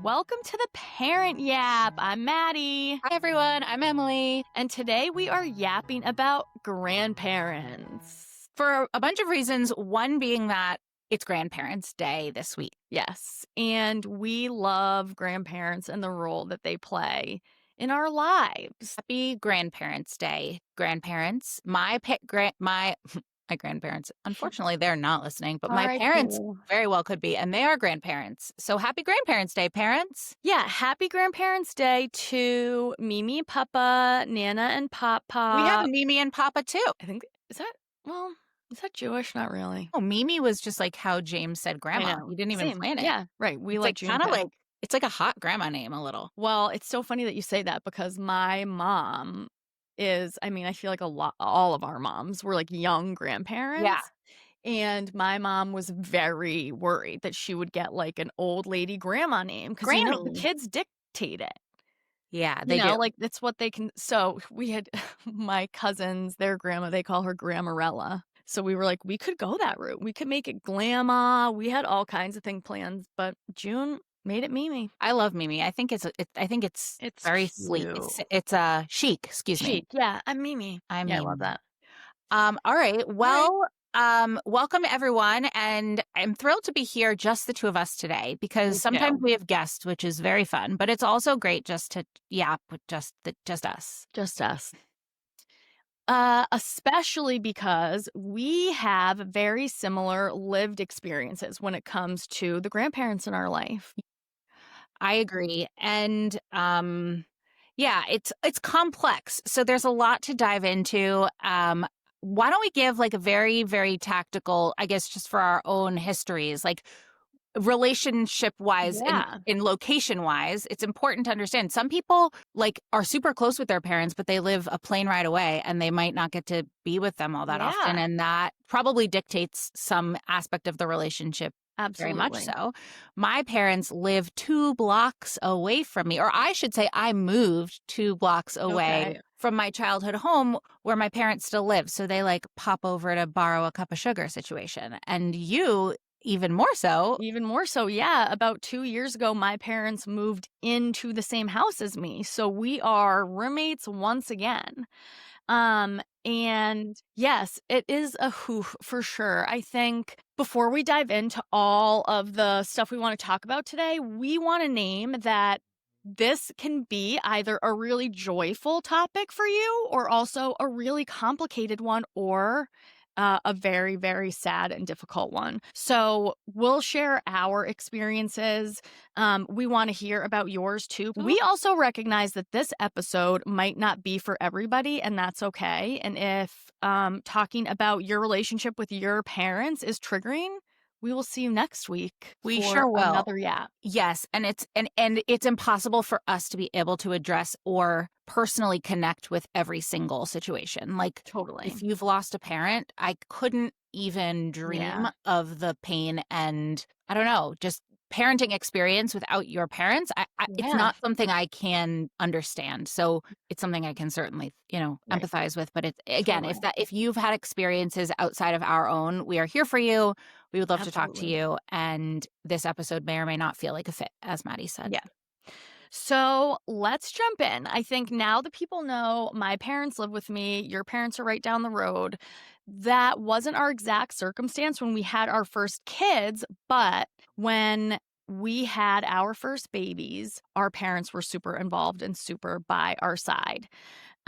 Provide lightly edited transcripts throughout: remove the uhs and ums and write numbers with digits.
Welcome to the Parent Yap. I'm Maddie. Hi, everyone. I'm Emily. And today we are yapping about grandparents. For a bunch of reasons, one being that it's Grandparents' Day this week. Yes. And we love grandparents and the role that they play in our lives. Happy Grandparents' Day, grandparents. My grandparents, unfortunately, they're not listening, but my parents very well could be, and they are grandparents. So happy Grandparents' Day, parents. Yeah, happy Grandparents' Day to Mimi, Papa, Nana, and Papa. We have Mimi and Papa, too. I think, is that Jewish? Not really. Oh, Mimi was just like how James said grandma. You didn't even plan it. Yeah, right. We like kind of like, it's like a hot grandma name a little. Well, it's so funny that you say that because my mom I feel like all of our moms were like young grandparents. Yeah. And my mom was very worried that she would get like an old lady grandma name because the kids dictate it. Yeah, they do. Like that's what they can. So we had my cousins, their grandma, they call her Grammarella. So we were like, we could go that route. We could make it Glamma. We had all kinds of things planned, but June made it Mimi. I love Mimi. I think it's very cute. sleek. It's chic. Excuse me. Yeah, I'm Mimi. I love that. All right. Well, welcome everyone, and I'm thrilled to be here, just the two of us today, because sometimes we have guests, which is very fun, but it's also great just to yap with just us. Just us. Especially because we have very similar lived experiences when it comes to the grandparents in our life. I agree. And it's complex. So there's a lot to dive into. Why don't we give like a very, very tactical, I guess, just for our own histories, like relationship wise and location wise, it's important to understand some people like are super close with their parents, but they live a plane ride away and they might not get to be with them all that often. And that probably dictates some aspect of the relationship. Absolutely. Very much so. My parents live 2 blocks away from me, or I should say I moved 2 blocks away from my childhood home where my parents still live. So they like pop over to borrow a cup of sugar situation. And you even more so. Yeah. About 2 years ago, my parents moved into the same house as me. So we are roommates once again. And yes, it is a hoof for sure. I think before we dive into all of the stuff we want to talk about today, we want to name that this can be either a really joyful topic for you or also a really complicated one or a very, very sad and difficult one. So we'll share our experiences. We want to hear about yours too. We also recognize that this episode might not be for everybody, and that's okay. And if talking about your relationship with your parents is triggering, we will see you next week. We sure will. Another yap. Yes, and it's impossible for us to be able to address or personally connect with every single situation. Like, totally. If you've lost a parent, I couldn't even dream of the pain and, I don't know, just parenting experience without your parents. It's not something I can understand. So it's something I can certainly, empathize with. But it's, again, if you've had experiences outside of our own, we are here for you. We would love to talk to you. And this episode may or may not feel like a fit, as Maddie said. Yeah. So let's jump in. I think now that people know my parents live with me, your parents are right down the road. That wasn't our exact circumstance when we had our first kids, but when we had our first babies, our parents were super involved and super by our side.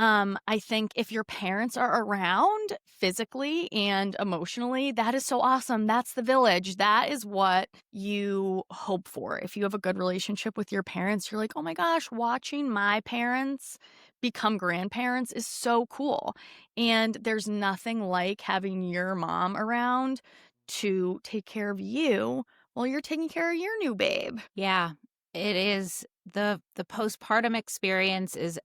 I think if your parents are around physically and emotionally, that is so awesome. That's the village. That is what you hope for. If you have a good relationship with your parents, you're like, oh my gosh, watching my parents become grandparents is so cool. And there's nothing like having your mom around to take care of you while you're taking care of your new babe. Yeah, it is. The postpartum experience is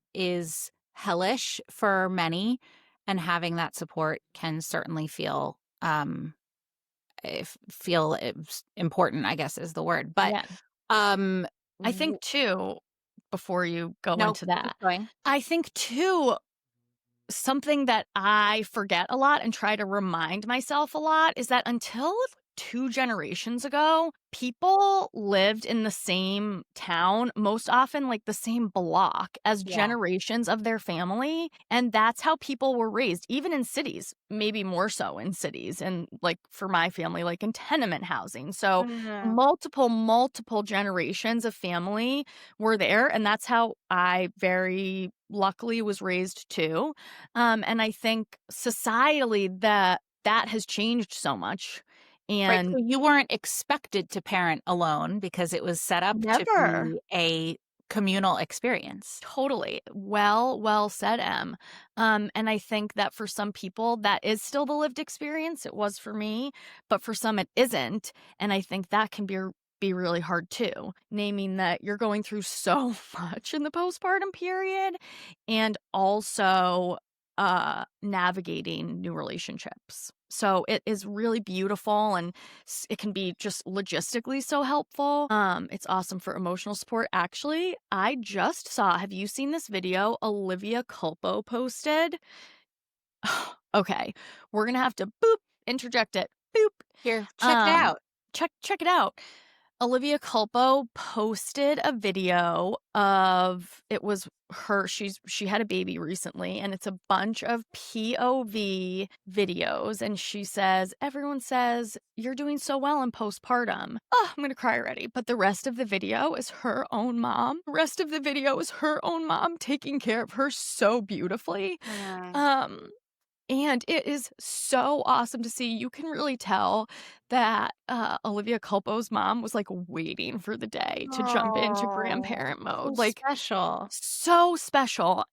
hellish for many, and having that support can certainly feel important, I guess is the word. But I think too, before you go into that, I think too, something that I forget a lot and try to remind myself a lot is that until 2 generations ago, people lived in the same town, most often, like, the same block as Yeah. generations of their family, and that's how people were raised, even in cities, maybe more so in cities, and, like, for my family, like, in tenement housing, so Mhm. multiple generations of family were there, and that's how I very luckily was raised too, and I think societally that has changed so much, Right, and so you weren't expected to parent alone because it was set up to never. be a communal experience. Totally. Well said, Em. And I think that for some people, that is still the lived experience. It was for me, but for some, it isn't. And I think that can be really hard too. Naming that you're going through so much in the postpartum period, and also navigating new relationships. So it is really beautiful, and it can be just logistically so helpful. It's awesome for emotional support. Actually, I just saw, have you seen this video Olivia Culpo posted? Okay, we're gonna have to boop interject it. Boop. Here, check it Um, out. check it out. Olivia Culpo posted a video of, it was her, she had a baby recently, and it's a bunch of POV videos, and she says, "Everyone says you're doing so well in postpartum." Oh, I'm gonna cry already. But the rest of the video is her own mom. The rest of the video is her own mom taking care of her so beautifully. Mhm. Um, and it is so awesome to see. You can really tell that, Olivia Culpo's mom was, like, waiting for the day to jump into Oh, grandparent so mode, like, special. so special,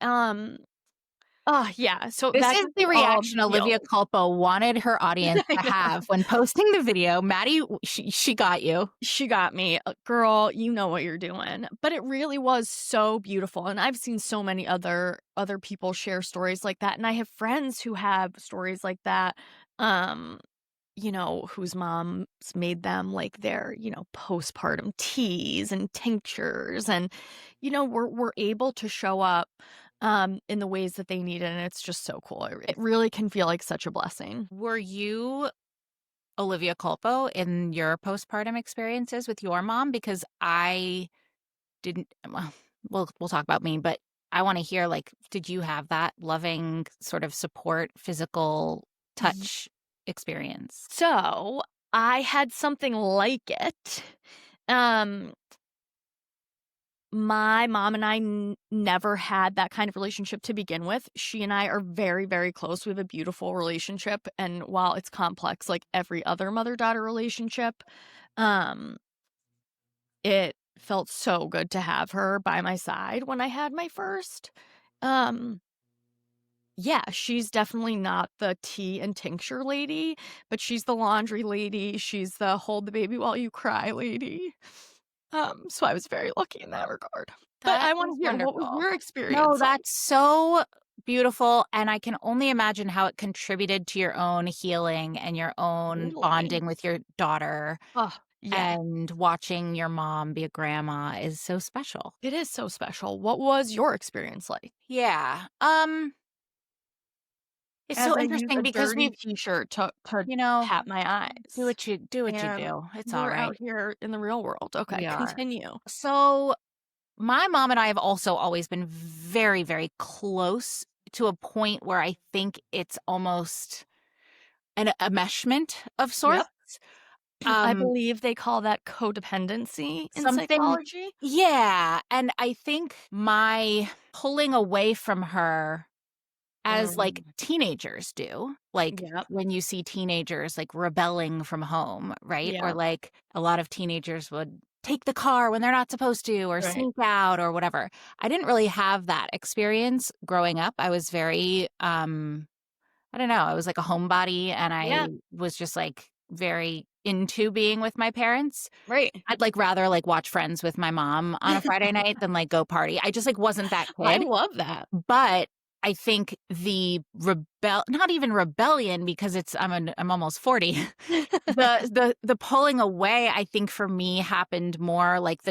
yeah, so This that is gives the me all reaction the Olivia feels. Culpo wanted her audience I to have know. when posting the video. Maddie, she got you. She got me. Girl, you know what you're doing. But it really was so beautiful, and I've seen so many other people share stories like that, and I have friends who have stories like that, um whose moms made them, like, their, postpartum teas and tinctures, and, we're able to show up, in the ways that they need, and it's just so cool. It really can feel like such a blessing. Were you Olivia Culpo in your postpartum experiences with your mom? Because I didn't, well, we'll talk about me, but I want to hear, like, did you have that loving sort of support, physical Ye touch experience? So, I had something like it. Um My mom and I never had that kind of relationship to begin with. She and I are very, very close. We have a beautiful relationship, and while it's complex like every other mother-daughter relationship, um, it felt so good to have her by my side when I had my first. Um, yeah, she's definitely not the tea and tincture lady, but she's the laundry lady, she's the hold the baby while you cry lady. So I was very lucky in that regard. But That I wanna is hear, what was wonderful. your No, experience like? that's so beautiful, and I can only imagine how it contributed to your own healing and your own Totally. bonding with your daughter, Oh, yeah. and watching your mom be a grandma is so special. It is so special. What was your experience like? Yeah, it's As so I use interesting a because dirty we've T-shirt to you know, pat my eyes, do what you and do, it's we're alright. out here in the real world. Okay, We are. continue. So, my mom and I have also always been very, very close to a point where I think it's almost an enmeshment of sorts. Yep. I Um, believe they call that codependency in something psychology. Yeah, and I think my pulling away from her as, like, Mm, teenagers do, like, yep, when you see teenagers, like, rebelling from home, right? Or, yep, like, a lot of teenagers would take the car when they're not supposed to or right. sneak out or whatever. I didn't really have that experience growing up. I was very, I don't know, I was like a homebody, and I Yeah, was just, like, very into being with my parents. right. I'd, like, rather, like, watch Friends with my mom on a Friday night than, like, go party. I just, like, wasn't that I kid. love that. But I think the not even rebellion because I'm almost 40. The pulling away, I think for me happened more like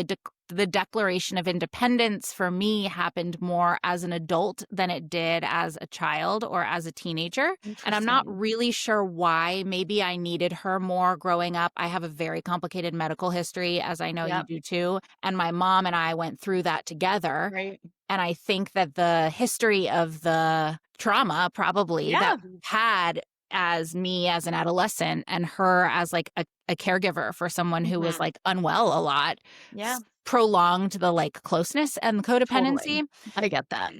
the declaration of independence for me happened more as an adult than it did as a child or as a teenager. And I'm not Interesting. really sure why. Maybe I needed her more growing up. I have a very complicated medical history, as I know you Yep. do too. And my mom and I went through that together. Right. And I think that the history of the trauma probably that Yeah. we've had as me as an adolescent and her as like a caregiver for someone who was Mhm. like unwell a lot Yeah. prolonged the like closeness and Totally. codependency. I get that.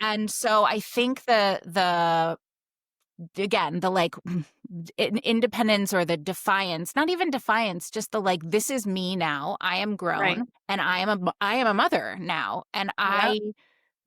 And so I think the again, the like independence or the defiance, not even defiance, just the like, this is me now. I am Right. grown and I am a mother now. And Yep. I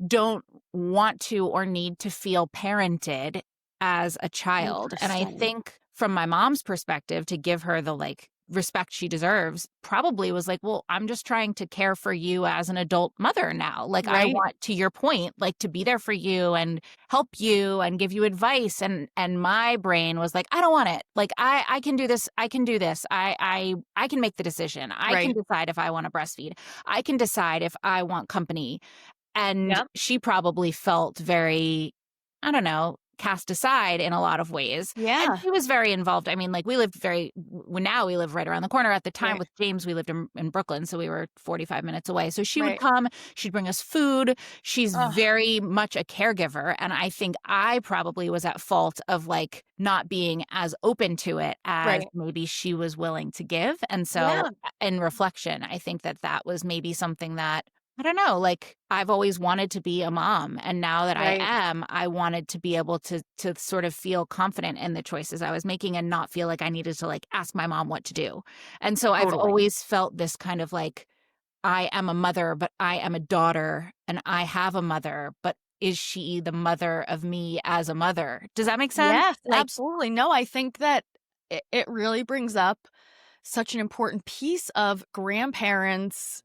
don't want to or need to feel parented as a child. And I Interesting. think from my mom's perspective, to give her the like respect she deserves, probably was like, well, I'm just trying to care for you as an adult mother now. Like, I Right. want, to your point, like to be there for you and help you and give you advice. And my brain was like, I don't want it. Like, I can do this. I can do this. I can make the decision. I can Right. decide if I want to breastfeed. I can decide if I want company. And Yep. she probably felt very, I don't know, cast aside in a lot of ways. And Yeah. she was very involved. I mean, like we lived now we live right around the corner. At the time Right. with James, we lived in Brooklyn. So we were 45 minutes away. So she would Right. come, she'd bring us food. She's Oh, very much a caregiver. And I think I probably was at fault of like not being as open to it as right. maybe she was willing to give. And so Yeah. in reflection, I think that that was maybe something that I don't know, like I've always wanted to be a mom, and now that I Right. am, I wanted to be able to sort of feel confident in the choices I was making and not feel like I needed to like ask my mom what to do. And so I've Totally. always felt this kind of like I am a mother, but I am a daughter and I have a mother, but is she the mother of me as a mother? Does that make sense? Yes, Like, absolutely. No, I think that it really brings up such an important piece of grandparents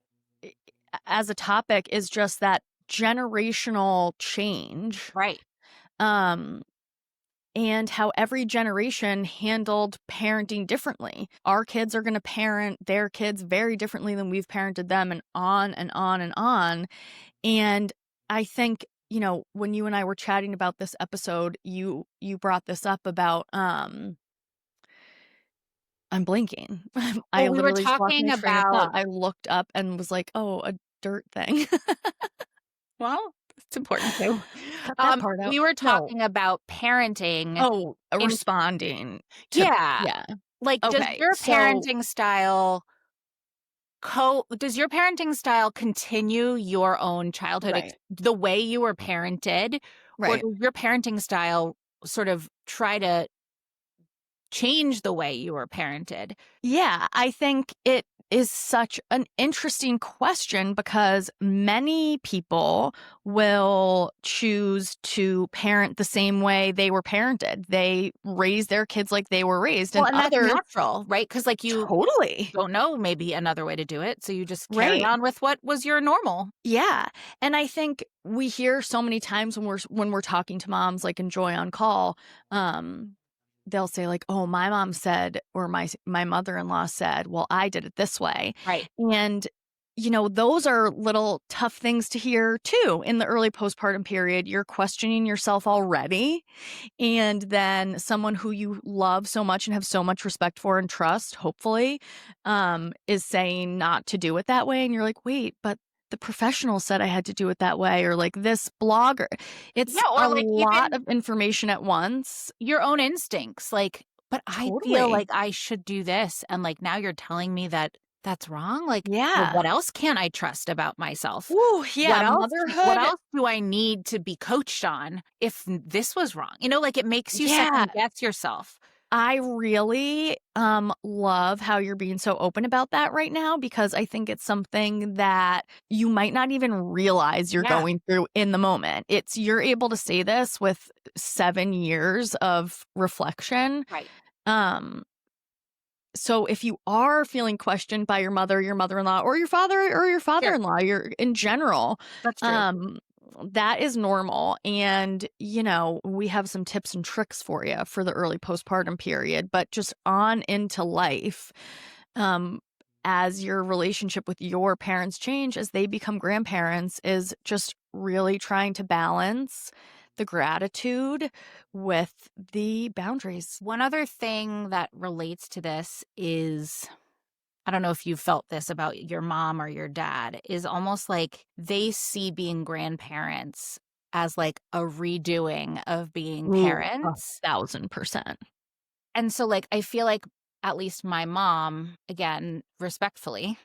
as a topic is just that generational change. right, Um, and how every generation handled parenting differently. Our kids are going to parent their kids very differently than we've parented them, and on and on and on. And I think, when you and I were chatting about this episode, you brought this up about I'm blanking. I well, we were literally just lost my talking train of about thought. I looked up and was like, "Oh, a dirt thing." well, it's important too. Cut that part out. We were No. talking about parenting Oh, in responding to yeah. yeah. Like, Okay. So does your parenting style continue your own childhood right. the way you were parented, or Right. does your parenting style sort of try to change the way you were parented? Yeah, I think it is such an interesting question because many people will choose to parent the same way they were parented. They raise their kids like they were raised, Well, and and that's others natural, right? Because like, you totally. don't know maybe another way to do it, so you just carry Right. on with what was your normal. Yeah. And I think we hear so many times when we're talking to moms like in Joy on Call, um, they'll say like, "Oh, my mom said," or my mother-in-law said, "Well, I did it this way." Right. And those are little tough things to hear too in the early postpartum period. You're questioning yourself already. And then someone who you love so much and have so much respect for and trust, hopefully, is saying not to do it that way. And you're like, wait, but the professional said I had to do it that way, or like this blogger. It's Yeah, or a like lot even of information at once. your own instincts, like, "But I feel Totally. like I should do this," and, like, now you're telling me that that's wrong? Like, well, Yeah. what else can't I trust about myself? Ooh, What yeah. else what Motherhood. else do I need to be coached on if this was wrong? Like, it makes you Yeah. second guess yourself. I really love how you're being so open about that right now because I think it's something that you might not even realize you're Yeah, going through in the moment. You're able to say this with 7 years of reflection. right. Um so if you are feeling questioned by your mother, your mother-in-law, or your father or your Sure, father-in-law, you're in general, that's true. um, that is normal. And, we have some tips and tricks for you for the early postpartum period, but just on into life. Um, as your relationship with your parents change as they become grandparents is just really trying to balance the gratitude with the boundaries. One other thing that relates to this is I don't know if you felt this about your mom or your dad, is almost like they see being grandparents as like a redoing of being Ooh, parents. 1,000%. And so, like, I feel like at least my mom, again, respectfully,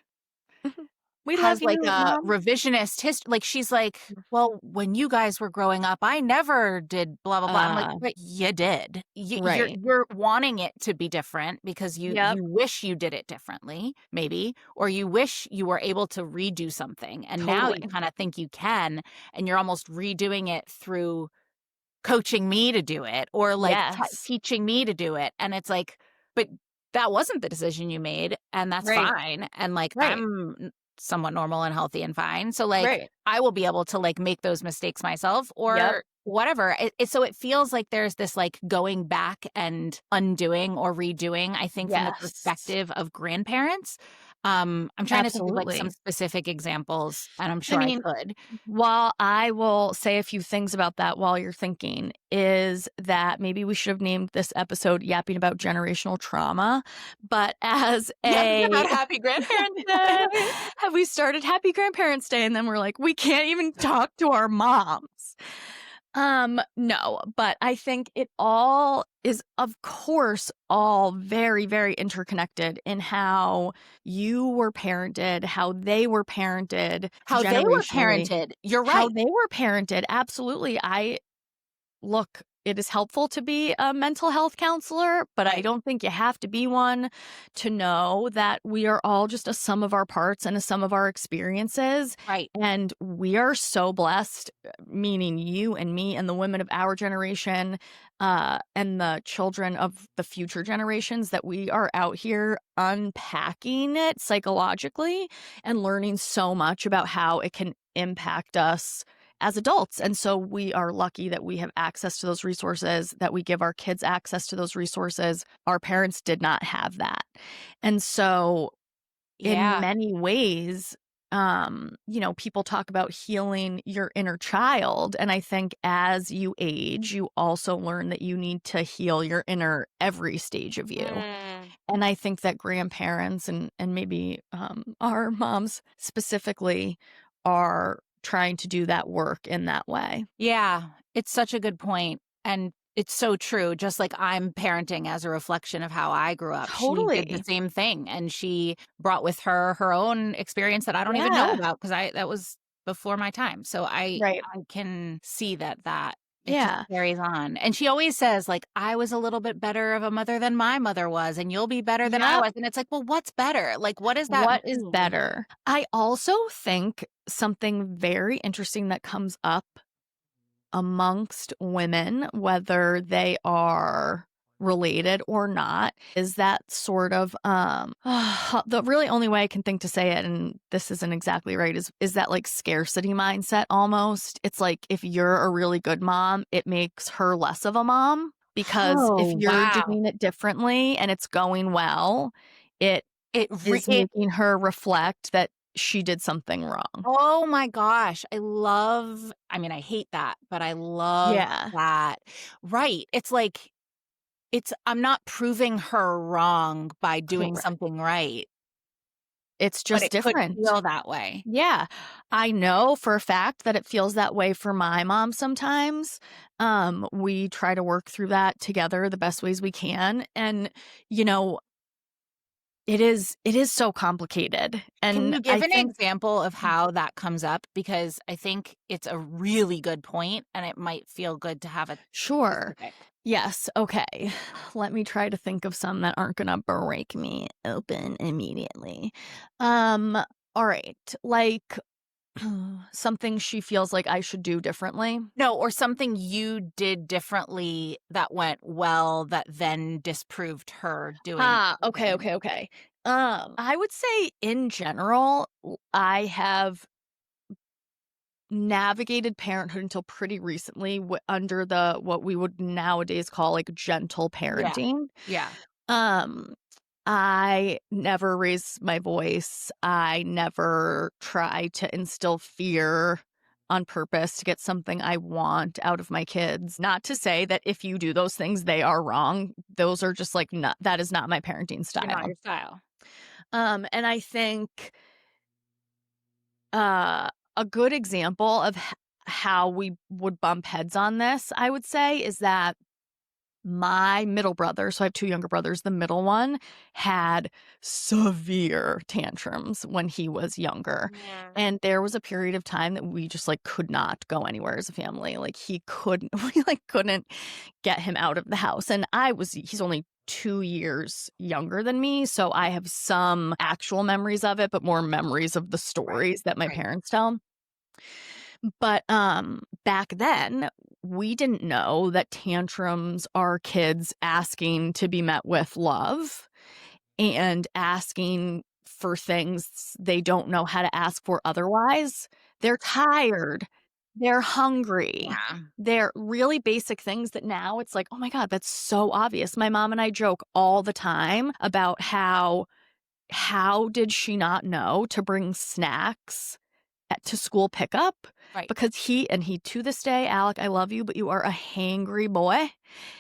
We love has like you, a mom. revisionist history. Like, she's like, well, when you guys were growing up, I never did blah, blah, blah. I'm like, Uh, but you did. You're, right. you're wanting it to be different because Yep, you wish you did it differently, maybe, or you wish you were able to redo something. And now totally. you kind of think you can, and you're almost redoing it through coaching me to do it or, like, Yes. teaching me to do it, and it's like, "But that wasn't the decision you made, and that's Right, fine, and, like, right, I'm n somewhat normal and healthy and fine, so, like, right. I will be able to, like, make those mistakes myself Yep. or whatever." So it feels like there's this, like, going back and undoing or redoing, I think, from the Yes. perspective of grandparents. I'm trying to think of, like, some Absolutely. specific examples, and I'm I sure I mean, could. while I will say a few things about that while you're thinking, is that maybe we should have named this episode Yapping About Generational Trauma, but as Yapping a about Happy Grandparents Day. have we started Happy Grandparents Day, and then we're like, "We can't even talk to our moms." No, but I think it all is, of course, all very, very interconnected in how you were parented, how they were parented How they were generationally, parented. You're how right. they were parented. Absolutely. Look, it is helpful to be a mental health counselor, but I Right, don't think you have to be one to know that we are all just a sum of our parts and a sum of our experiences. right, And we are so blessed, meaning you and me and the women of our generation, and the children of the future generations, that we are out here unpacking it psychologically and learning so much about how it can impact us as adults. And so we are lucky that we have access to those resources, that we give our kids access to those resources. Our parents did not have that. And so in yeah. many ways, people talk about healing your inner child. And I think as you age, you also learn that you need to heal your inner every stage of you. Mm. And I think that grandparents and maybe our moms specifically are trying to do that work in that way. Yeah, it's such a good point, and it's so true, just like I'm parenting as a reflection of how I grew up. She did the Totally. same thing, and she brought with her her own experience that I don't even know Yeah. about because I that was before my time. So Right. I can see that it just Yeah. carries on. And she always says, like, "I was a little bit better of a mother than my mother was, and you'll be better than I Yep. was." And it's like, "Well, what's better? Like, what does that What is mean?" better? I also think something very interesting that comes up amongst women, whether they are related or not, is that sort of the really only way I can think to say it, and this isn't exactly right, is that like scarcity mindset almost. It's like if you're a really good mom, it makes her less of a mom because if Oh, you're wow. doing it differently and it's going well, it is It making her reflect that she did something wrong. Oh my gosh, I mean, I hate that, but I love Yeah, that. Right, it's like I'm not proving her wrong by doing correct. something right, It's but just it could different. feel that way. Yeah. I know for a fact that it feels that way for my mom sometimes. We try to work through that together the best ways we can. And, you know, it is so complicated. Can And you I give an think example of how that comes up? Because I think it's a really good point, and it might feel good to have a sure. specific. Yes. Okay. Let me try to think of some that aren't gonna break me open immediately. Um, all right. Like something she feels like I should do differently. No, or something you did differently that went well that then disproved her doing Ah, the okay, thing. okay, okay. I would say in general, I have navigated parenthood until pretty recently under the what we would nowadays call like gentle Yeah, parenting. yeah. Um, I never raise my voice. I never try to instill fear on purpose to get something I want out of my kids. Not to say that if you do those things, they are wrong. Those are just like not, that is not my parenting You're not style. your style. And I think a good example of how we would bump heads on this, I would say, is that my middle brother, so I have 2 younger brothers, the middle one had severe tantrums when he was younger, Yeah. and there was a period of time that we just, like, could not go anywhere as a family, like, he couldn't we, like, couldn't get him out of the house, and he's only 2 years younger than me, so I have some actual memories of it, but more memories of the Right. stories that my Right. parents tell. But, back then, we didn't know that tantrums are kids asking to be met with love and asking for things they don't know how to ask for otherwise. They're tired. They're hungry. Yeah. They're really basic things that now it's like, "Oh my god, that's so obvious." My mom and I joke all the time about how did she not know to bring snacks to school pickup Right. because he to this day, "Alec, I love you, but you are a hangry boy."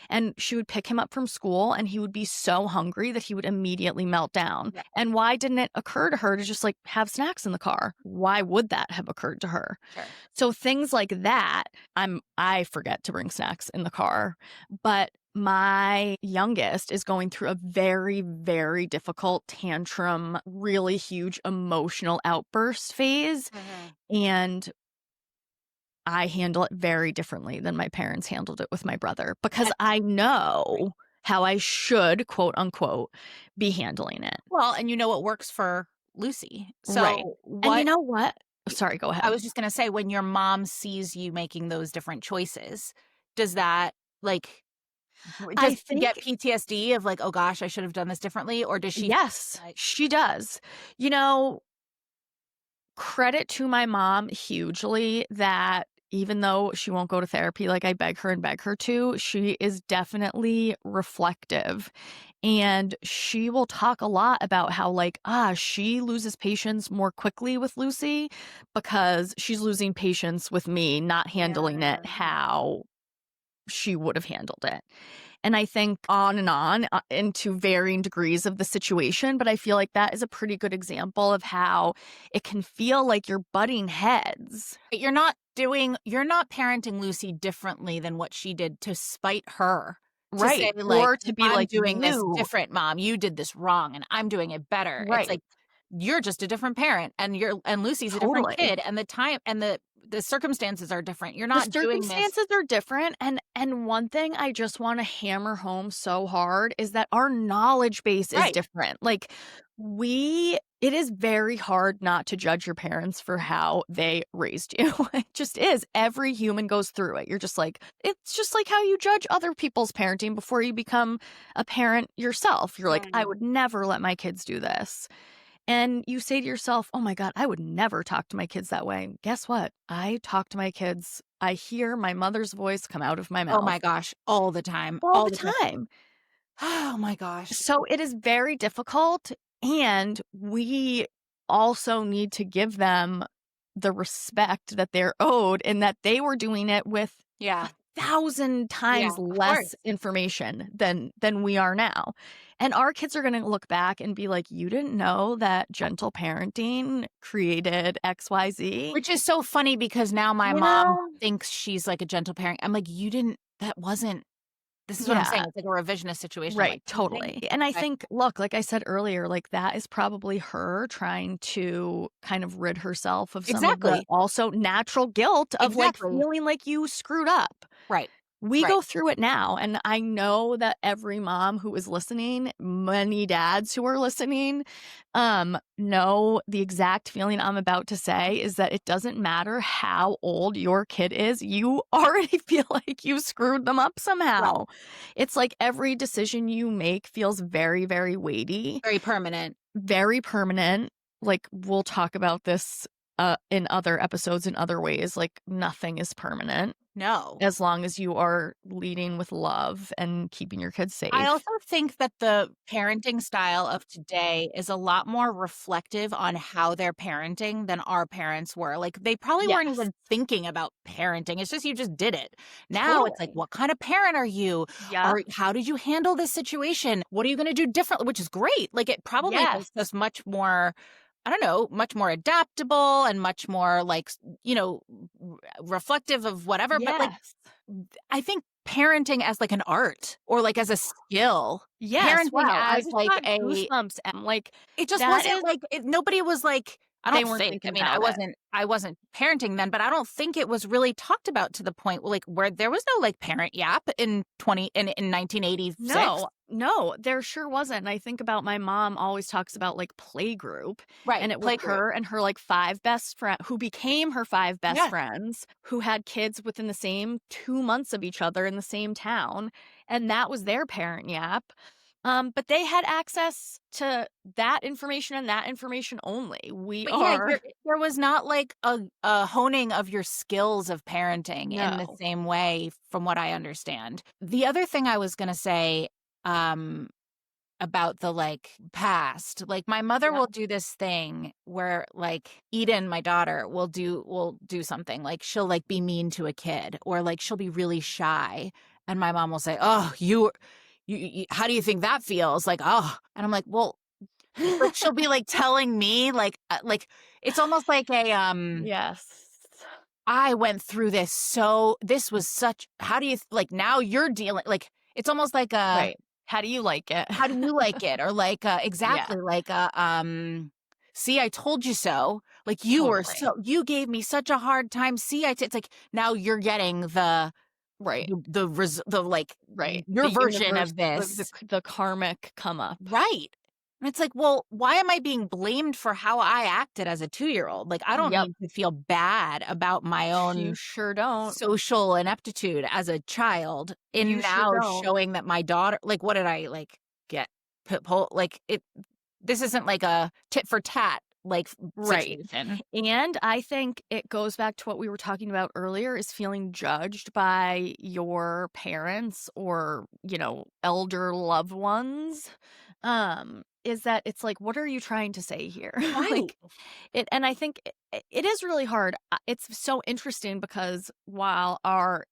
And she would pick him up from school, and he would be so hungry that he would immediately melt down. Yeah. And why didn't it occur to her to just, like, have snacks in the car? Why would that have occurred to her? Sure. So things like that, I forget to bring snacks in the car, but my youngest is going through a very, very difficult tantrum, really huge emotional outburst phase, Mhm. and I handle it very differently than my parents handled it with my brother because And I right. know how I should, quote unquote, be handling it. Well, and you know what works for Lucy. Right. So And you what know what? Sorry, go I ahead. was just gonna say, when your mom sees you making those different choices, does that, like, I does she think, get PTSD of like, "Oh gosh, I should have done this differently," or does she yes, like she does. You know, credit to my mom hugely that even though she won't go to therapy like I beg her to, she is definitely reflective. And she will talk a lot about how, like, she loses patience more quickly with Lucy because she's losing patience with me not handling it Yeah. how she would have handled it. And I think on and on into varying degrees of the situation. But I feel like that is a pretty good example of how it can feel like you're butting heads. You're not parenting Lucy differently than what she did to spite her, to say, Right. like, Or to be "I'm like, doing this you. different, mom. You did this wrong, and I'm doing it better." It's Right. like, you're just a different parent, and Lucy's a different Totally. kid, and the time and the circumstances are different. You're The not doing this. circumstances are different, and one thing I just wanna hammer home so hard is that our knowledge base is Right, different. Like, it is very hard not to judge your parents for how they raised you. It just is. Every human goes through it. You're just like it's just like how you judge other people's parenting before you become a parent yourself. You're like, "I right. would never let my kids do this." And you say to yourself, "Oh my god, I would never talk to my kids that way." And guess what? I talk to my kids. I hear my mother's voice come out of my Oh mouth my gosh, all the time, all all the the time. time. Oh my gosh. So it is very difficult, and we also need to give them the respect that they're owed and that they were doing it with Yeah, 1,000 yeah, times of course. less information than we are now. And our kids are gonna look back and be like, "You didn't know that gentle parenting created XYZ?" Which is so funny because now my You mom know? thinks she's like a gentle parent. I'm like, "You didn't that wasn't." This is what I'm saying, Yeah. it's like a revisionist situation. I'm Right, like, "You didn't." totally. And I I think, look, like I said earlier, like that is probably her trying to kind of rid herself of some of the Exactly, also natural guilt of like exactly. feeling like you screwed up. Right, We right. go through it now, and I know that every mom who is listening, many dads who are listening, know the exact feeling I'm about to say is that it doesn't matter how old your kid is, you already feel like you screwed them up Right, somehow. It's like every decision you make feels very, very weighty, very permanent. very permanent. Like, we'll talk about this in other episodes in other ways, like, nothing is permanent No. as long as you are leading with love and keeping your kids I safe. also think that the parenting style of today is a lot more reflective on how they're parenting than our parents were. Like, they probably weren't Yes, even thinking about parenting. It's just you just did it. Now it's like, totally. what kind of parent are you? Yep, Or how did you handle this situation? What are you going to do differently? Which is great. Like, it probably makes yes, us much more, I don't know, much more adaptable and much more like, reflective of whatever. But like, yes, I think parenting as, like, an art or, like, as a skill, yes, parenting wow, I as, just like, got a goosebumps, and, like, it just that wasn't is like nobody was like I they don't weren't think, I thinking mean, I about it. wasn't I wasn't parenting then, but I don't think it was really talked about to the point, like, where there was no, like, parent yap in 1986. No, no, there sure wasn't, and I think about my mom always talks about, like, playgroup, Right, and it was playgroup. her and her, like, 5 best friend who became her 5 best Yes. friends, who had kids within the same 2 months of each other in the same town, and that was their parent yap. But they had access to that information and that information only. We But yeah, are there was not like a honing of your skills of parenting in the no. same way from what I understand. The other thing I was gonna say, um, about the, like, past, like, my mother Yep. will do this thing where, like, Eden, my daughter, will do something, like, she'll, like, be mean to a kid or, like, she'll be really shy, and my mom will say, "Oh, you how do you think that feels?" Like, "Oh," and I'm like, "Well," like, she'll be, like, telling me, like, it's almost like Yes. "I went through this so this was such how do you like, now you're dealing" like, it's almost like a Right. How do you like it? how do you like it? Or like, Yeah, exactly, like, "See, I told you so." Like, totally. you gave me such a hard time. See, it's like, now you're getting Right, the, like, right. your The version universe, of the this. the karmic come up. Right. And it's like, well, why am I being blamed for how I acted as a 2-year-old? Like, I don't Yep. need to feel bad about my You own sure don't. social ineptitude as a child in You sure now don't. showing that my daughter like, what did I, like, get put pull like, it this isn't like a tit for tat, like, Right. situation. And I think it goes back to what we were talking about earlier is feeling judged by your parents or, elder loved ones. Is that it's like, what are you trying to say here? Right. Like and I think it is really hard. It's so interesting because while our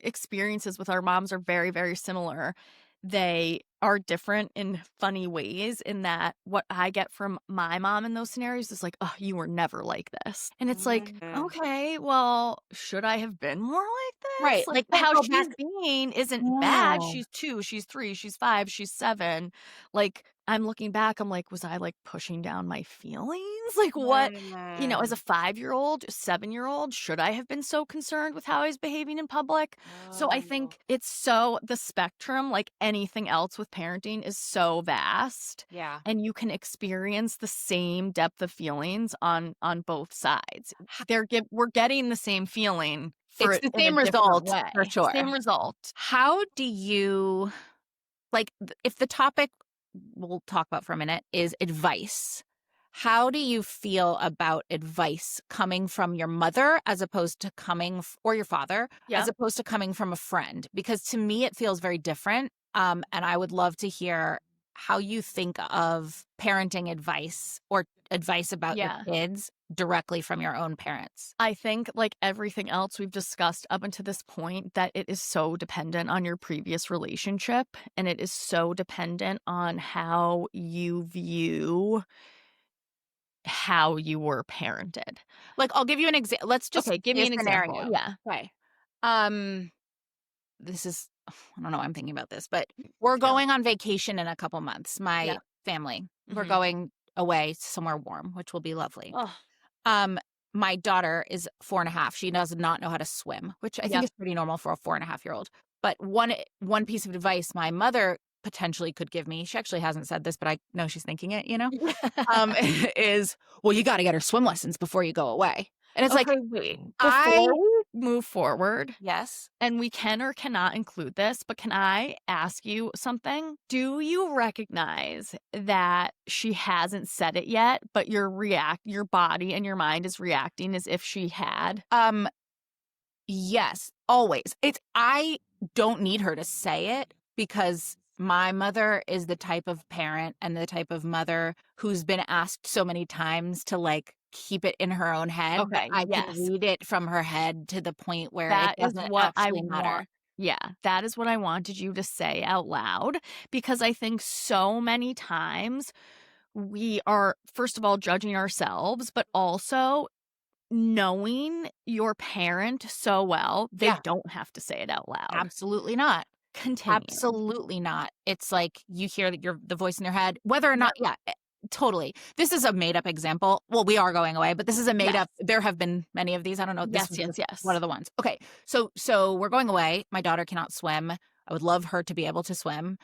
experiences with our moms are very, very similar, they are different in funny ways in that what I get from my mom in those scenarios is like, "Oh, you were never like this." And it's like, Mm. "Okay, well, should I have been more like Right, this?" Like, like, don't how go she's back. being isn't bad. No. She's 2, she's 3, she's 5, she's 7. Like, I'm looking back, I'm like, "Was I, like, pushing down my feelings?" Like, what as a Mm. 5-year-old, 7-year-old, should I have been so concerned with how I was behaving in public? So I Oh. think it's so the spectrum, like anything else with parenting, is so vast, Yeah. and you can experience the same depth of feelings on both sides. Ho We're getting the same feeling for It's it the in a same different result for way. Same sure. result. How do you like, if the topic we'll talk about for a minute is advice, how do you feel about advice coming from your mother as opposed to or your father, as Yep. opposed to coming from a friend? Because to me, it feels very different. And I would love to hear how you think of parenting advice or advice about your Yeah. kids directly from your own parents. I think, like everything else we've discussed up until this point, that it is so dependent on your previous relationship, and it is so dependent on how you view how you were parented. Like, I'll give you an example. Let's just Okay, give say me a an example. scenario. Yeah. Okay. Um, this is I don't know why I'm thinking about this, but we're Too. going on vacation in a couple months, Yeah. my family. We're Mhm. going away somewhere warm, which will be lovely. Oh, Um, my daughter is 4.5. She does not know how to swim, which I think yep. is pretty normal for a 4.5-year-old. But one piece of advice my mother potentially could give me, she actually hasn't said this, but I know she's thinking it, is, "Well, you gotta get her swim lessons before you go away." And it's like, Okay, wait. I Before we move forward, Yes. and we can or cannot include this, but can I ask you something? Do you recognize that she hasn't said it yet, but your body and your mind is reacting as if she had? Um, yes, always. I don't need her to say it because my mother is the type of parent and the type of mother who's been asked so many times to, like, keep it in her own head that Okay, I can yes. read it from her head to the point where it That is doesn't what I actually want. matter. Yeah, that is what I wanted you to say out loud because I think so many times we are, first of all, judging ourselves, but also knowing your parent so well, they Yeah, don't have to say it out loud. absolutely not. Continue. Absolutely not. It's like you hear that the voice in your head, whether or not, Yep. yeah, totally. This is a made up example. Well, we are going away, but this is a made Yes. up. There have been many of these. I don't know. This Yes, was yes, just one yes. of the ones. Okay. So we're going away. My daughter cannot swim. I would love her to be able to swim.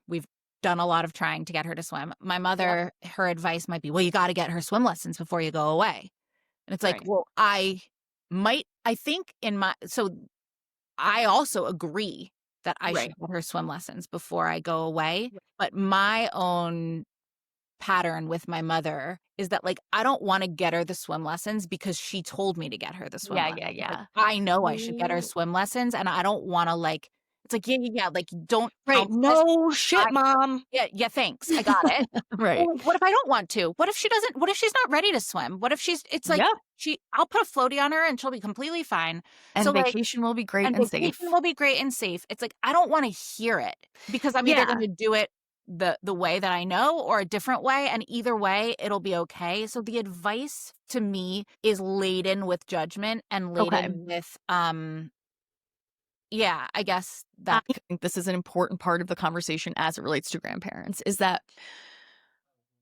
We've done a lot of trying to get her to swim. My Yep. mother, her advice might be, well, you got to get her swim lessons before you go away. And it's like, Right. well, I think I also agree that I should Right. get her swim lessons before I go away, Right. but my own pattern with my mother is that, like, I don't wanna get her the swim lessons because she told me to get her the swim Yeah, yeah, lessons. Like, yeah. I know I should get her You swim lessons, and I don't wanna, like it's like, "Yeah, yeah, yeah, like, don't Right. count this." No shit, I mom. Yeah, yeah, thanks, I got it. Right. Or, like, what if I don't want to? What if she's not ready to swim? What if it's like, Yeah. I'll put a floaty on her and she'll be completely fine. So, And like vacation will be great and and vacation safe. will be great and safe. It's like, I don't wanna hear it because I'm either Yeah. gonna do it the way that I know or a different way, and either way, it'll be okay. So the advice to me is laden with judgment and Okay. laden with, yeah, I guess I that think this is an important part of the conversation as it relates to grandparents is that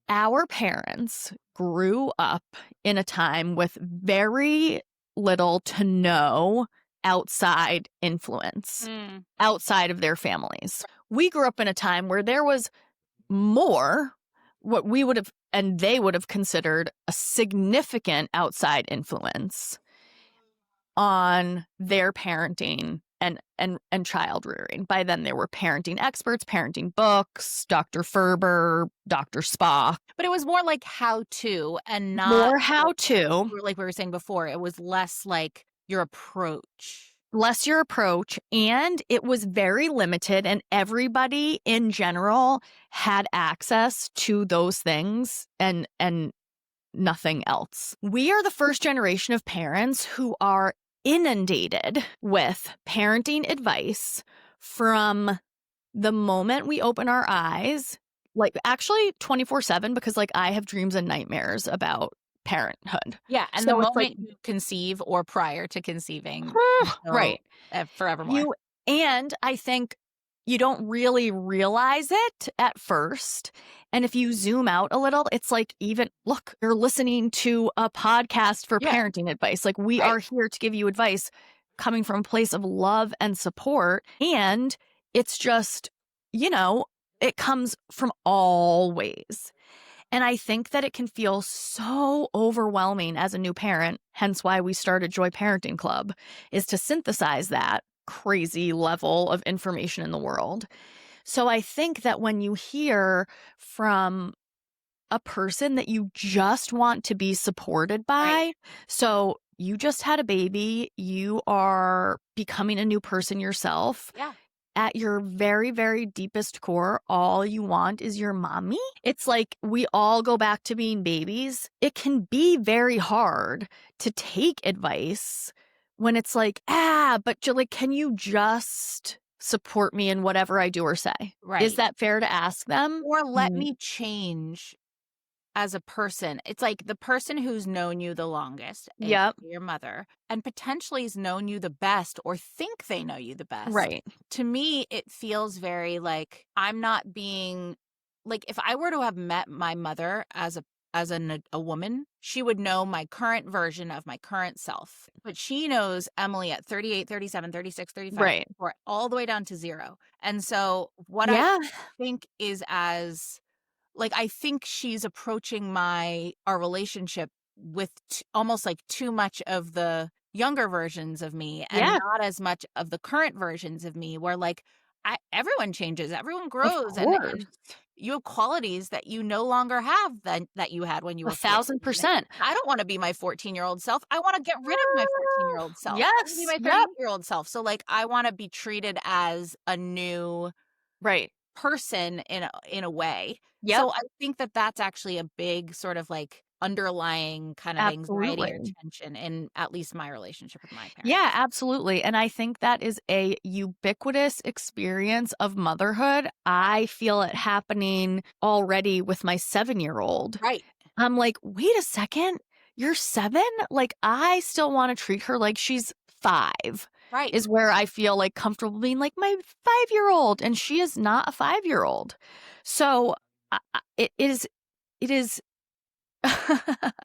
our parents grew up in a time with very little to no outside influence Mm, outside of their families. We grew up in a time where there was more what we would have and they would have considered a significant outside influence on their parenting and child rearing. By then there were parenting experts, parenting books, Dr. Ferber, Dr. Spock, but it was more like how to and not more how to, like we were saying before, it was less like your approach. less your approach, and it was very limited and everybody in general had access to those things and nothing else. We are the first generation of parents who are inundated with parenting advice from the moment we open our eyes, like actually 24/7 because like I have dreams and nightmares about parenthood. Yeah, and the So it's like moment you conceive or prior to conceiving right. until, forevermore. You and I think you don't really realize it at first. And if you zoom out a little, it's like even look, you're listening to a podcast for Yeah, parenting advice. Like we right, are here to give you advice coming from a place of love and support. And it's just, you know, it comes from all ways. And I think that it can feel so overwhelming as a new parent, hence why we started Joy Parenting Club, is to synthesize that crazy level of information in the world. So I think that when you hear from a person that you just want to be supported right. by, so you just had a baby, you are becoming a new person yourself, Yeah, at your very, very deepest core, all you want is your mommy. It's like we all go back to being babies. It can be very hard to take advice when it's like, but like, can you just support me in whatever I do or say? Is right. that fair to ask them? Or let Mm, me change as a person. It's like the person who's known you the longest, aka yep. your mother, and potentially has known you the best or think they know you the best. Right. To me, it feels very like I'm not being like if I were to have met my mother a woman, she would know my current version of my current self. But she knows Emily at 38, 37, 36, 35, Right. or all the way down to 0. And so what I Yeah. think is as like, I think she's approaching our relationship with almost like too much of the younger versions of me and Yeah, not as much of the current versions of me where, like, everyone changes, everyone of grows, course. and you have qualities that you no longer have that you had when you were 14. 1,000%. I don't wanna be my 14-year-old self, I wanna get rid of my 14-year-old self. I wanna be Yes, my yep, 38-year-old self, so, like, I wanna be treated as a new right. person in a way. Yep, So I think that that's actually a big sort of, like, underlying kind of anxiety or absolutely. tension in at least my relationship with my Yeah, parents. absolutely, and I think that is a ubiquitous experience of motherhood. I feel it happening already with my 7-year-old. Right, I'm like, "Wait a second, you're 7?" Like, I still wanna treat her like she's 5, right. is where I feel, like, comfortable being like, "My 5-year-old," and she is not a 5-year-old. So, it is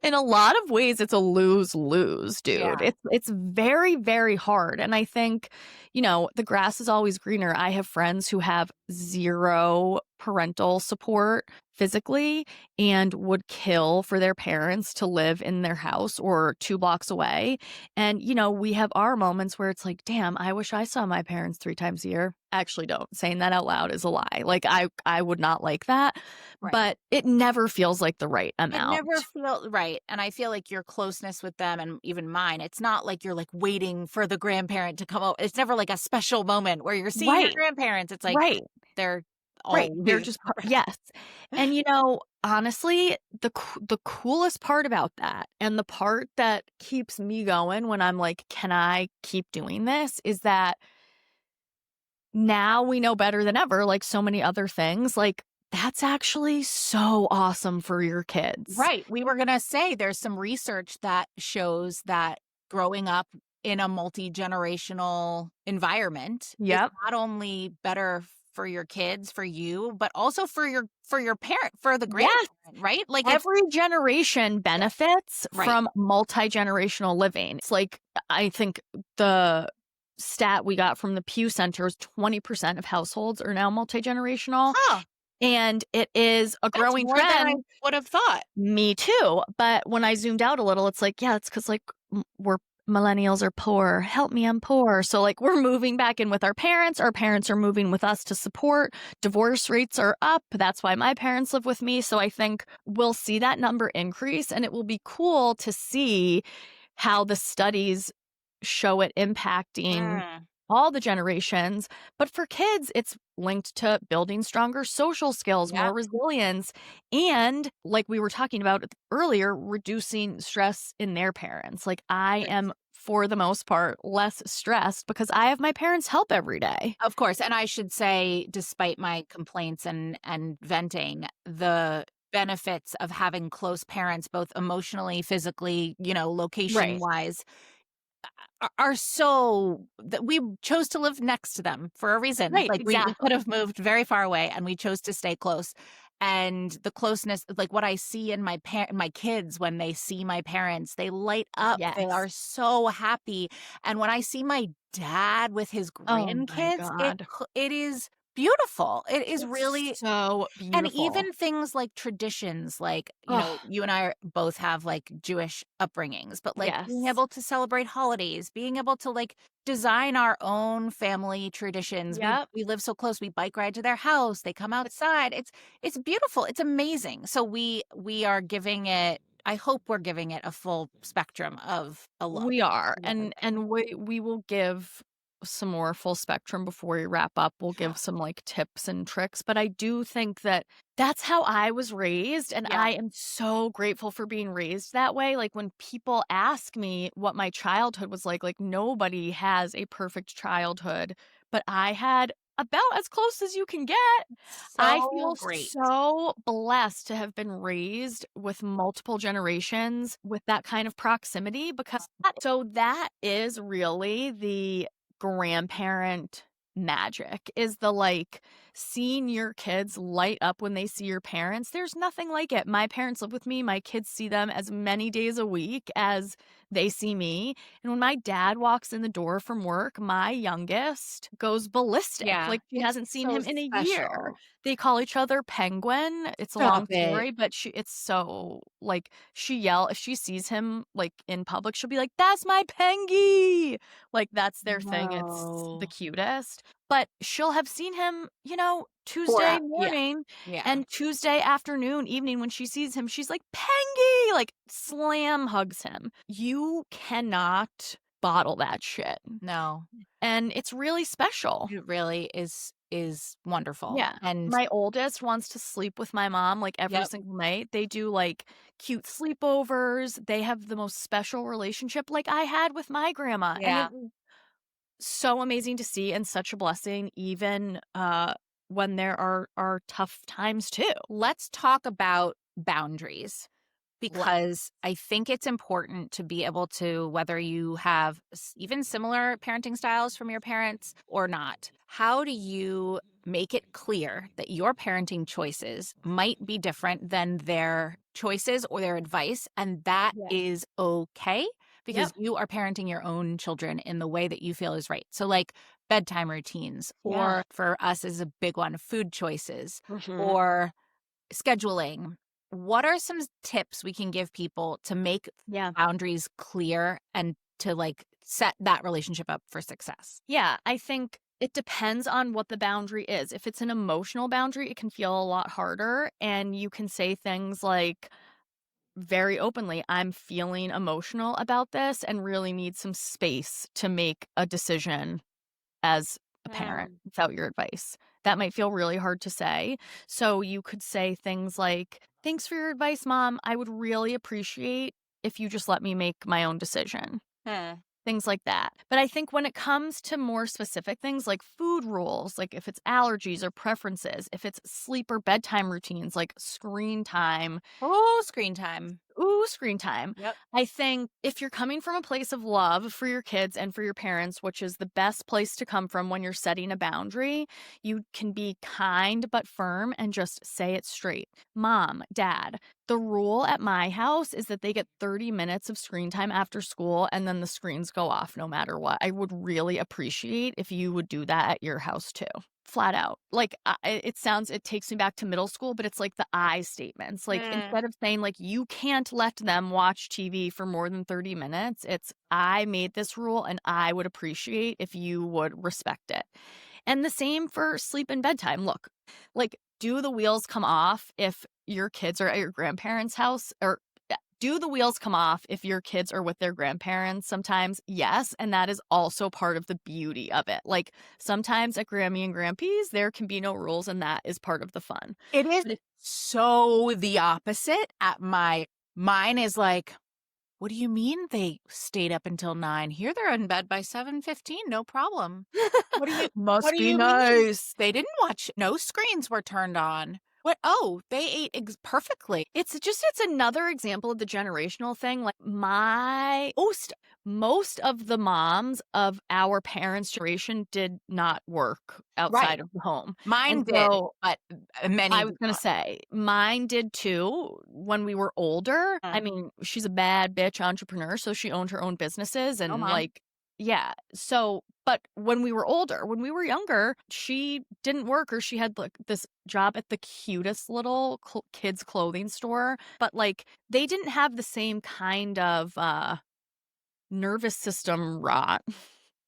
in a lot of ways, it's a lose-lose, dude. Yeah. It's very, very hard, and I think, the grass is always greener. I have friends who have 0 parental support physically and would kill for their parents to live in their house or 2 blocks away, and, we have our moments where it's like, "Damn, I wish I saw my parents 3 times a year." Actually don't. Saying that out loud is a lie. Like, I would not like that, Right. but it never feels like the right It never amount. felt right, and I feel like your closeness with them and even mine, it's not like you're, like, waiting for the grandparent to come over. It's never like a special moment where you're seeing your Right, grandparents. It's like right, they're right, they're always just par around. yes, and, honestly, the coolest part about that, and the part that keeps me going when I'm like, "Can I keep doing this?" is that now we know better than ever, like so many other things, like, that's actually so awesome for your kids. Right. We were gonna say there's some research that shows that growing up in a multi-generational environment is Yep. not only better for your kids, for you, but also for your parent, for the Yes. grandparent, right? Like it's Every generation yeah, benefits right. from multi-generational living. It's like, I think the stat we got from the Pew Center is 20% of households are now multi-generational, Huh. and it is a That's growing more than I trend. would have thought. Me too, but when I zoomed out a little, it's like, yeah, it's because like, we're millennials are poor. Help me, I'm poor. So, like, we're moving back in with our parents are moving with us to support. Divorce rates are up, that's why my parents live with me, so I think we'll see that number increase, and it will be cool to see how the studies show it impacting Mm. all the generations. But for kids, it's linked to building stronger social skills, more Yep. resilience, and like we were talking about earlier, reducing stress in their parents. Like, I am, for the most part, less stressed because I have my parents' help every day. Of course, and I should say, despite my complaints and venting, the benefits of having close parents, both emotionally, physically, Right. location-wise, are so that we chose to live next to them for a reason. Right, Like, we could exactly. have moved very far away, and we chose to stay close, and the closeness like, what I see in my kids when they see my parents, they light up, they Yes. are so happy, and when I see my dad with his Oh my grandkids, god. it is beautiful. It is It's really so and beautiful. even things like traditions, like, Oh, you and I both have, like, Jewish upbringings, but, like, being yes. able to celebrate holidays, being able to, like, design our own family traditions. Yep. We live so close, we bike ride to their house, they come outside. It's beautiful, it's amazing. So we are giving it I hope we're giving it a full spectrum of a look We are, of and everything. we will give some more full spectrum before we wrap up. We'll give some, like, tips and tricks, but I do think that that's how I was raised, and Yeah, I am so grateful for being raised that way. Like, when people ask me what my childhood was like, nobody has a perfect childhood, but I had about as close as you can get. I so feel great. so blessed to have been raised with multiple generations with that kind of proximity, because that is really the grandparent magic, is the, like, seeing your kids light up when they see your parents. There's nothing like it. My parents live with me. My kids see them as many days a week as They see me, and when my dad walks in the door from work, my youngest goes ballistic, Yeah, like, she it's hasn't seen so him in a year. special. They call each other Penguin. It's a Stop long it. story, but it's so like, if she sees him, like, in public, she'll be like, "That's my Pengy!" Like, that's their thing, it's the No. cutest. But she'll have seen him, For Tuesday yeah, morning yeah. and Tuesday afternoon, evening, when she sees him, she's like, "Pengy!" Like, slam hugs him. You cannot bottle that shit, No, and it's really special. it really is wonderful, Yeah. and My oldest wants to sleep with my mom, like, every yep, single night. They do, like, cute sleepovers. They have the most special relationship like I had with my grandma, and it yeah. was so amazing to see and such a blessing even, when there are tough times too. Let's talk about boundaries. Let's. Because I think it's important to be able to, whether you have even similar parenting styles from your parents or not, how do you make it clear that your parenting choices might be different than their choices or their advice? And that Yeah. is okay because Yep. you are parenting your own children in the way that you feel is right. So, like bedtime routines, Yeah. or for us is a big one, food choices, Mhm. or scheduling. What are some tips we can give people to make Yeah. boundaries clear and to, like, set that relationship up for success? Yeah, I think it depends on what the boundary is. If it's an emotional boundary, it can feel a lot harder, and you can say things like very openly, "I'm feeling emotional about this and really need some space to make a decision as a parent Mm. without your advice." That might feel really hard to say. So you could say things like, "Thanks for your advice, mom. I would really appreciate if you just let me make my own decision." Hmm. Things like that. But I think when it comes to more specific things like food rules, like if it's allergies or preferences, if it's sleep or bedtime routines, like screen time. Oh, screen time. Ooh, screen time. Yep. I think if you're coming from a place of love for your kids and for your parents, which is the best place to come from when you're setting a boundary, you can be kind but firm and just say it straight. Mom, dad, the rule at my house is that they get 30 minutes of screen time after school and then the screens go off no matter what. I would really appreciate if you would do that at your house too. Flat out. Like, it takes me back to middle school, but it's like the I statements. Like, Mm. instead of saying, like, "You can't let them watch TV for more than 30 minutes," it's, "I made this rule, and I would appreciate if you would respect it." And the same for sleep and bedtime. Look, like, do the wheels come off if your kids are at your grandparents' house? Or do the wheels come off if your kids are with their grandparents sometimes? Yes, and that is also part of the beauty of it. Like, sometimes at Grammy and Grampy's, there can be no rules, and that is part of the fun. It is But if so the opposite at mine is like, "What do you mean they stayed up until 9? Here they're in bed by 7:15, no problem." What do you what Must do be you mean? nice. They didn't watch, no screens were turned on. What? Oh, they ate perfectly. It's another example of the generational thing, like, most of the moms of our parents' generation did not work Right. outside of the home, and Mine did, so but, many I was did gonna not. say, mine did too when we were older. I Mm. mean, she's a bad bitch entrepreneur, so she owned her own businesses Go and, mom. like, yeah, so but when we were older, when we were younger, she didn't work or she had, like, this job at the cutest little kids' clothing store, but, like, they didn't have the same kind of, nervous system rot,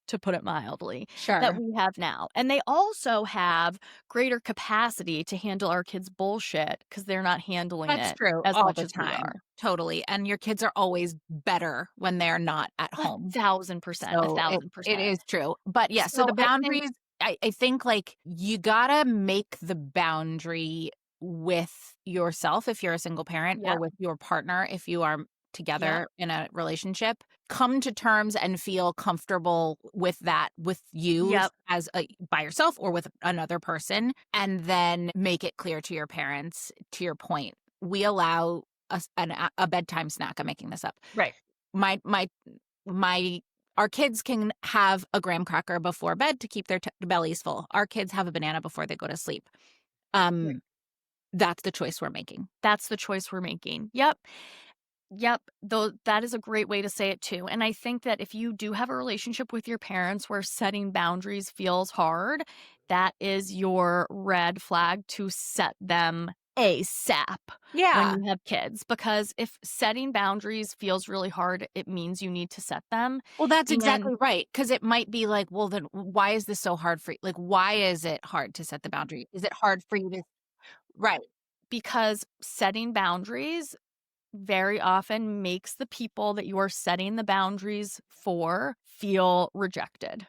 to put it mildly, that Sure. we have now. And they also have greater capacity to handle our kids' bullshit because 'cause they're not handling That's it true, as all much the as we time. are. Totally, and your kids are always better when they're not at home. 1,000%, So it 1,000%. is true. But, yeah, so So the I think. boundaries, I think, like, you gotta make the boundary with yourself if you're a single parent or Yep, with your partner if you are yep, together in a relationship. Come to terms and feel comfortable with that, with you yep, as by yourself or with another person, and then make it clear to your parents. To your point, we allow a bedtime snack. I'm making this up. right, My our kids can have a graham cracker before bed to keep their bellies full. Our kids have a banana before they go to sleep. right. Um, that's the choice we're making. That's the choice we're making. Yep. Yep, though that is a great way to say it too. And I think that if you do have a relationship with your parents where setting boundaries feels hard, that is your red flag to set them ASAP when Yeah. you have kids. Because if setting boundaries feels really hard, it means you need to set them. Well, that's And exactly right. Because it might be like, well, then why is this so hard for you? Like, why is it hard to set the boundary? Is it hard for you to Right. because setting boundaries very often makes the people that you are setting the boundaries for feel rejected.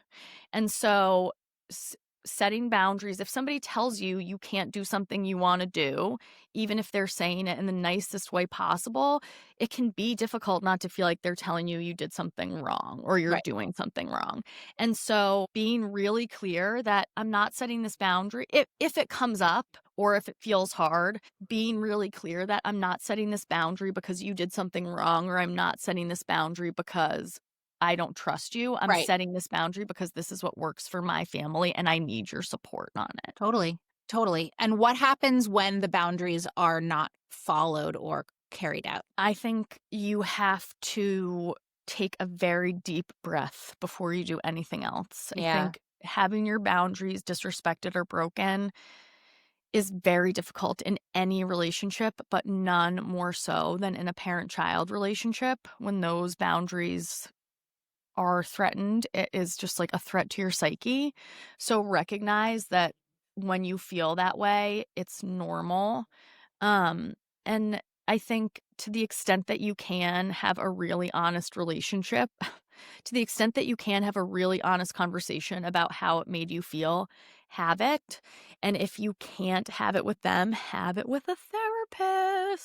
And so, s- setting boundaries, if somebody tells you you can't do something you want to do, even if they're saying it in the nicest way possible, it can be difficult not to feel like they're telling you you did something wrong or you're Right. doing something wrong. And so, being really clear that I'm not setting this boundary, if it comes up or if it feels hard, being really clear that I'm not setting this boundary because you did something wrong, or I'm not setting this boundary because I don't trust you. I'm Right. setting this boundary because this is what works for my family and I need your support on it. Totally. Totally. And what happens when the boundaries are not followed or carried out? I think you have to take a very deep breath before you do anything else. I Yeah. think having your boundaries disrespected or broken is very difficult in any relationship, but none more so than in a parent-child relationship. When those boundaries are threatened, it is just like a threat to your psyche. So recognize that when you feel that way, it's normal. Um, and I think to the extent that you can have a really honest relationship, to the extent that you can have a really honest conversation about how it made you feel, have it. And if you can't have it with them, have it with a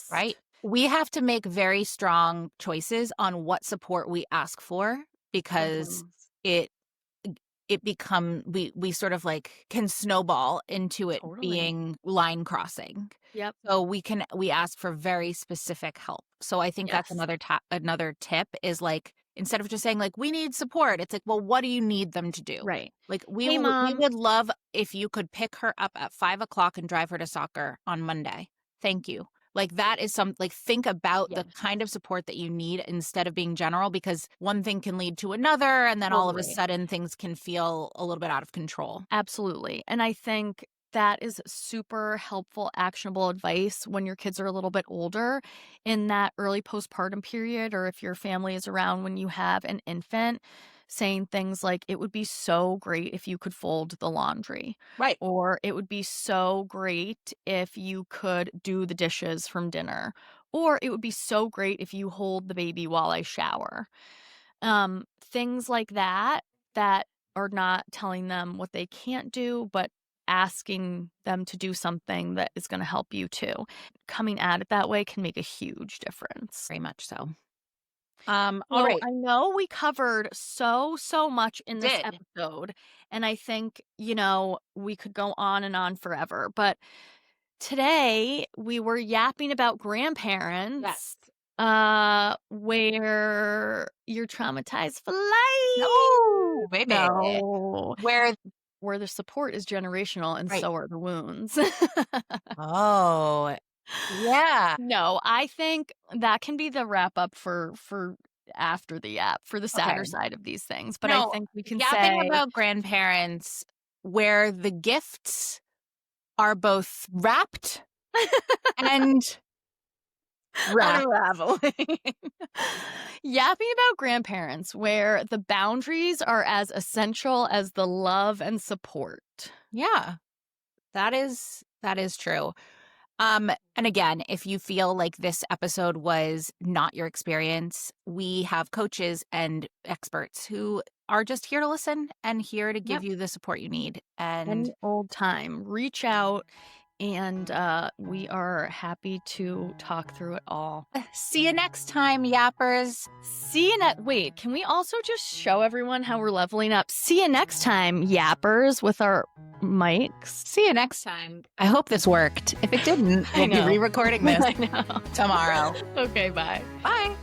Right. therapist. We have to make very strong choices on what support we ask for because Mhm. it it become we sort of like can snowball into it Totally. being line crossing. Yep. So we ask for very specific help. So I think that's Yes. another tip is like instead of just saying like we need support, it's like, well, what do you need them to do? Right. Like Hey, we mom. would love if you could pick her up at 5 o'clock and drive her to soccer on Monday. Thank you. Like that is like think about the Yes. kind of support that you need instead of being general because one thing can lead to another and then all of a Totally. sudden things can feel a little bit out of control. Absolutely. And I think that is super helpful, actionable advice when your kids are a little bit older in that early postpartum period, or if your family is around when you have an infant, saying things like, it would be so great if you could fold the laundry, Right. or it would be so great if you could do the dishes from dinner, or it would be so great if you hold the baby while I shower. Things like that, that are not telling them what they can't do, but asking them to do something that is gonna help you too. Coming at it that way can make a huge difference. Very much so. All So, right. I know we covered so much in this Did. episode, and I think, we could go on and on forever, but today we were yapping about grandparents, Yes. where you're traumatized for life. No, baby. No, Where where the support is generational and right. so are the wounds. Oh, yeah. No, I think that can be the wrap up for after the yap, for the Okay. sadder side of these things, but I No, think we can yapping say about grandparents where the gifts are both wrapped and wrapped. unraveling. Yapping about grandparents where the boundaries are as essential as the love and support. Yeah, that is true. And again, if you feel like this episode was not your experience, we have coaches and experts who are just here to listen and here to give Yep. you the support you need. And Any old time. Reach out and we are happy to talk through it all. see you next time, yappers. See you next. Wait, can we also just show everyone how we're leveling up? See you next time, yappers, with our mics. See you next time. I hope this worked. If it didn't, I we'll be know. re recording this I know. tomorrow. Okay, bye. Bye.